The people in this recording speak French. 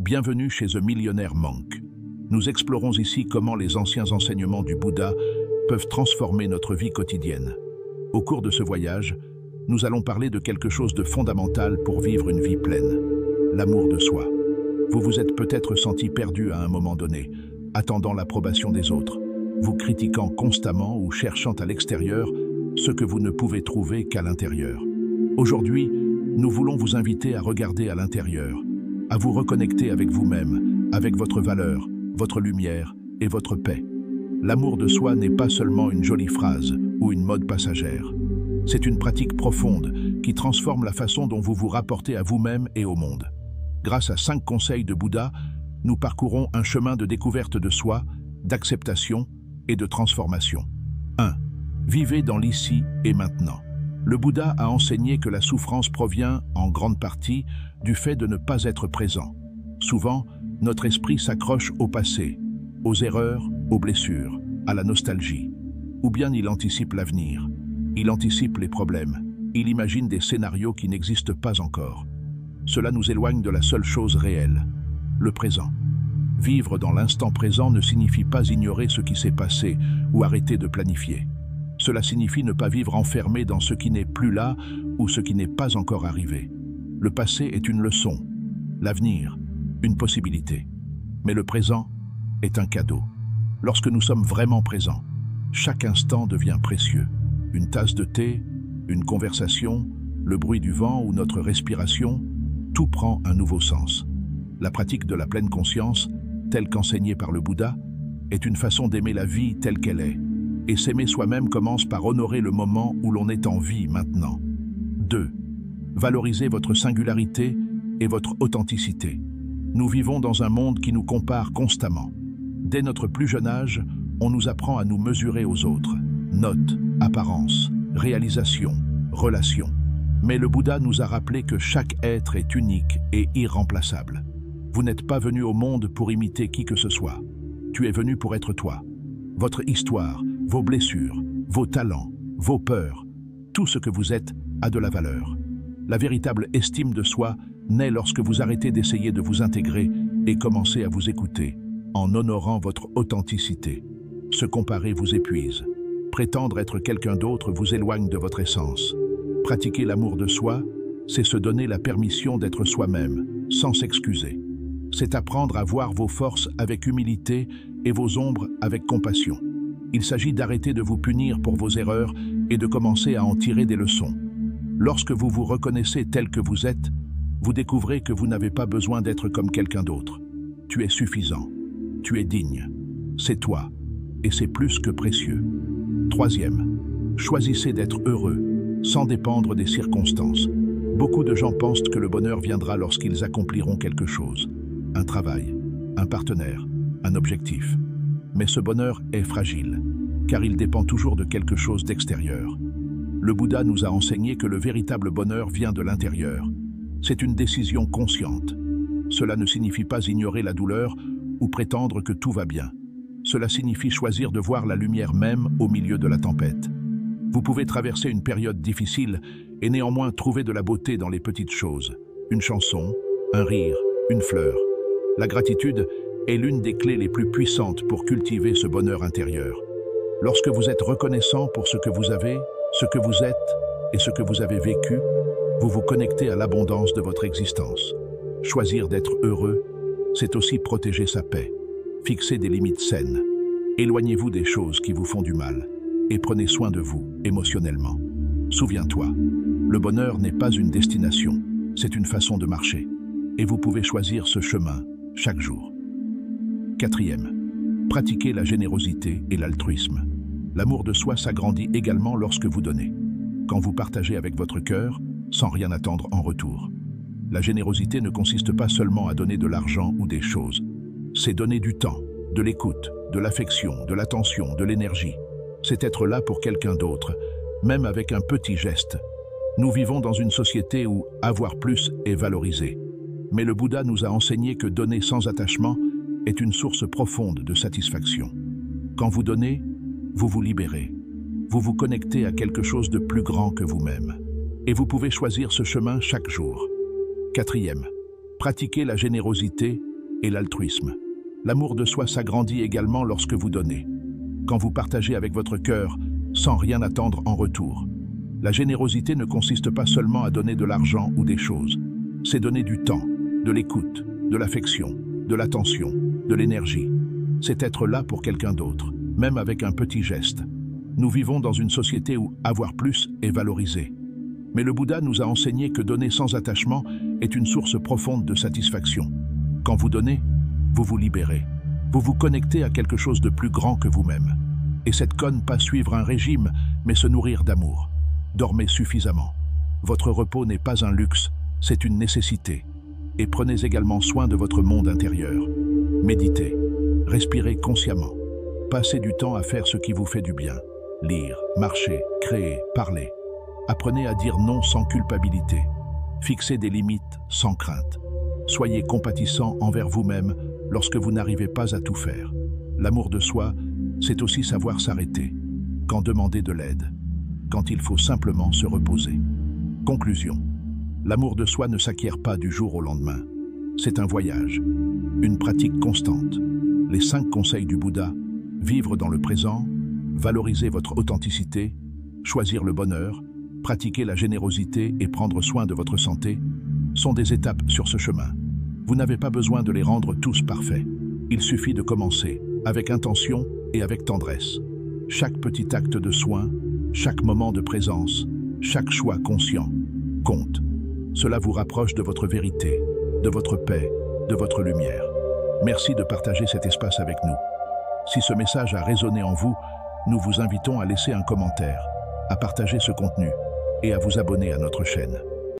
Bienvenue chez The Millionaire Monk. Nous explorons ici comment les anciens enseignements du Bouddha peuvent transformer notre vie quotidienne. Au cours de ce voyage, nous allons parler de quelque chose de fondamental pour vivre une vie pleine, l'amour de soi. Vous vous êtes peut-être senti perdu à un moment donné, attendant l'approbation des autres, vous critiquant constamment ou cherchant à l'extérieur ce que vous ne pouvez trouver qu'à l'intérieur. Aujourd'hui, nous voulons vous inviter à regarder à l'intérieur, à vous reconnecter avec vous-même, avec votre valeur, votre lumière et votre paix. L'amour de soi n'est pas seulement une jolie phrase ou une mode passagère. C'est une pratique profonde qui transforme la façon dont vous vous rapportez à vous-même et au monde. Grâce à 5 conseils de Bouddha, nous parcourons un chemin de découverte de soi, d'acceptation et de transformation. 1. Vivez dans l'ici et maintenant. Le Bouddha a enseigné que la souffrance provient, en grande partie, du fait de ne pas être présent. Souvent, notre esprit s'accroche au passé, aux erreurs, aux blessures, à la nostalgie. Ou bien il anticipe l'avenir. Il anticipe les problèmes. Il imagine des scénarios qui n'existent pas encore. Cela nous éloigne de la seule chose réelle, le présent. Vivre dans l'instant présent ne signifie pas ignorer ce qui s'est passé ou arrêter de planifier. Cela signifie ne pas vivre enfermé dans ce qui n'est plus là ou ce qui n'est pas encore arrivé. Le passé est une leçon, l'avenir, une possibilité. Mais le présent est un cadeau. Lorsque nous sommes vraiment présents, chaque instant devient précieux. Une tasse de thé, une conversation, le bruit du vent ou notre respiration, tout prend un nouveau sens. La pratique de la pleine conscience, telle qu'enseignée par le Bouddha, est une façon d'aimer la vie telle qu'elle est. Et s'aimer soi-même commence par honorer le moment où l'on est en vie maintenant. 2. Valorisez votre singularité et votre authenticité. Nous vivons dans un monde qui nous compare constamment. Dès notre plus jeune âge, on nous apprend à nous mesurer aux autres. Notes, apparences, réalisations, relations. Mais le Bouddha nous a rappelé que chaque être est unique et irremplaçable. Vous n'êtes pas venu au monde pour imiter qui que ce soit. Tu es venu pour être toi. Votre histoire, vos blessures, vos talents, vos peurs, tout ce que vous êtes a de la valeur. La véritable estime de soi naît lorsque vous arrêtez d'essayer de vous intégrer et commencez à vous écouter, en honorant votre authenticité. Se comparer vous épuise. Prétendre être quelqu'un d'autre vous éloigne de votre essence. Pratiquer l'amour de soi, c'est se donner la permission d'être soi-même, sans s'excuser. C'est apprendre à voir vos forces avec humilité et vos ombres avec compassion. Il s'agit d'arrêter de vous punir pour vos erreurs et de commencer à en tirer des leçons. Lorsque vous vous reconnaissez tel que vous êtes, vous découvrez que vous n'avez pas besoin d'être comme quelqu'un d'autre. Tu es suffisant, tu es digne, c'est toi, et c'est plus que précieux. 3e, choisissez d'être heureux, sans dépendre des circonstances. Beaucoup de gens pensent que le bonheur viendra lorsqu'ils accompliront quelque chose. Un travail, un partenaire, un objectif. Mais ce bonheur est fragile, car il dépend toujours de quelque chose d'extérieur. Le Bouddha nous a enseigné que le véritable bonheur vient de l'intérieur. C'est une décision consciente. Cela ne signifie pas ignorer la douleur ou prétendre que tout va bien. Cela signifie choisir de voir la lumière même au milieu de la tempête. Vous pouvez traverser une période difficile et néanmoins trouver de la beauté dans les petites choses. Une chanson, un rire, une fleur. La gratitude est l'une des clés les plus puissantes pour cultiver ce bonheur intérieur. Lorsque vous êtes reconnaissant pour ce que vous avez, ce que vous êtes et ce que vous avez vécu, vous vous connectez à l'abondance de votre existence. Choisir d'être heureux, c'est aussi protéger sa paix. Fixez des limites saines. Éloignez-vous des choses qui vous font du mal et prenez soin de vous émotionnellement. Souviens-toi, le bonheur n'est pas une destination, c'est une façon de marcher. Et vous pouvez choisir ce chemin chaque jour. 4e, pratiquez la générosité et l'altruisme. L'amour de soi s'agrandit également lorsque vous donnez. Quand vous partagez avec votre cœur, sans rien attendre en retour. La générosité ne consiste pas seulement à donner de l'argent ou des choses. C'est donner du temps, de l'écoute, de l'affection, de l'attention, de l'énergie. C'est être là pour quelqu'un d'autre, même avec un petit geste. Nous vivons dans une société où avoir plus est valorisé. Mais le Bouddha nous a enseigné que donner sans attachement est une source profonde de satisfaction. Quand vous donnez, vous vous libérez. Vous vous connectez à quelque chose de plus grand que vous-même. Et vous pouvez choisir ce chemin chaque jour. 4e, pratiquez la générosité et l'altruisme. L'amour de soi s'agrandit également lorsque vous donnez. Quand vous partagez avec votre cœur, sans rien attendre en retour. La générosité ne consiste pas seulement à donner de l'argent ou des choses. C'est donner du temps, de l'écoute, de l'affection, de l'attention, de l'énergie. C'est être là pour quelqu'un d'autre, même avec un petit geste. Nous vivons dans une société où avoir plus est valorisé. Mais le Bouddha nous a enseigné que donner sans attachement est une source profonde de satisfaction. Quand vous donnez, vous vous libérez. Vous vous connectez à quelque chose de plus grand que vous-même. Et cette conne pas suivre un régime, mais se nourrir d'amour. Dormez suffisamment. Votre repos n'est pas un luxe, c'est une nécessité. Et prenez également soin de votre monde intérieur. Méditez, respirez consciemment. Passez du temps à faire ce qui vous fait du bien. Lire, marcher, créer, parler. Apprenez à dire non sans culpabilité. Fixez des limites sans crainte. Soyez compatissant envers vous-même lorsque vous n'arrivez pas à tout faire. L'amour de soi, c'est aussi savoir s'arrêter, quand demander de l'aide, quand il faut simplement se reposer. Conclusion. L'amour de soi ne s'acquiert pas du jour au lendemain. C'est un voyage, une pratique constante. Les 5 conseils du Bouddha, vivre dans le présent, valoriser votre authenticité, choisir le bonheur, pratiquer la générosité et prendre soin de votre santé, sont des étapes sur ce chemin. Vous n'avez pas besoin de les rendre tous parfaits. Il suffit de commencer, avec intention et avec tendresse. Chaque petit acte de soin, chaque moment de présence, chaque choix conscient compte. Cela vous rapproche de votre vérité, de votre paix, de votre lumière. Merci de partager cet espace avec nous. Si ce message a résonné en vous, nous vous invitons à laisser un commentaire, à partager ce contenu et à vous abonner à notre chaîne.